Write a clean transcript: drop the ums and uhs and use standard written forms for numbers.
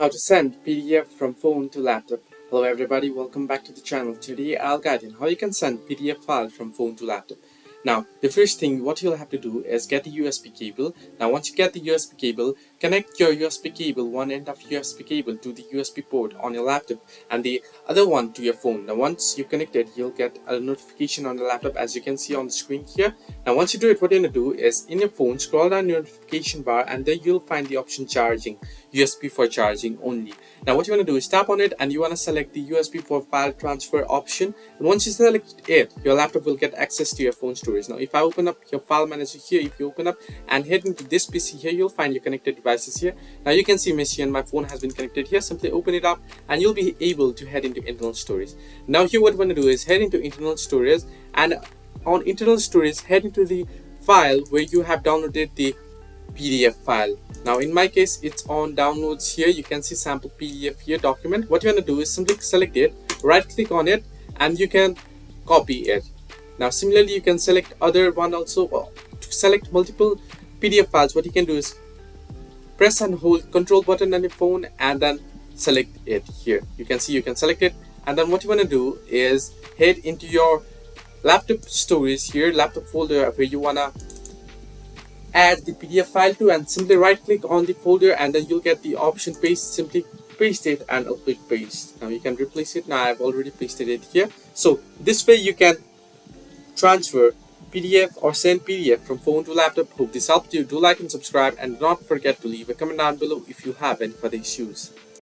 How to send PDF from phone to laptop. Hello everybody, welcome back to the channel. Today I'll guide you on how you can send PDF file from phone to laptop. Now the first thing what you'll have to do is get a USB cable. Now once you get the USB cable, connect your USB cable, one end of USB cable to the USB port on your laptop and the other one to your phone. Now once you connect it, you'll get a notification on the laptop as you can see on the screen here. Now once you do it, what you're going to do is in your phone, scroll down your notification bar and then you'll find the option charging. USB for charging only. Now what you want to do is tap on it and you want to select the USB for file transfer option, and once you select it, your laptop will get access to your phone storage. Now if I open up your file manager here, if you open up and head into this PC here, you'll find your connected devices here. Now you can see Messi and my phone has been connected here. Simply open it up and you'll be able to head into internal storage. Now here what you want to do is head into internal storage, and on internal storage head into the file where you have downloaded the PDF file. Now in my case it's on downloads here. You can see sample PDF here document. What you want to do is simply select it, right click on it, and you can copy it. Now similarly you can select other one also. To select multiple PDF files, what you can do is press and hold control button on your phone and then select it here. You can see you can select it, and then what you want to do is head into your laptop storage here, laptop folder where you want to add the PDF file to, and simply right click on the folder and then you'll get the option paste. Simply paste it and I'll click paste. Now you can replace it. Now I've already pasted it here. So this way you can transfer PDF or send PDF from phone to laptop. Hope this helped you. Do like and subscribe, and do not forget to leave a comment down below if you have any further issues.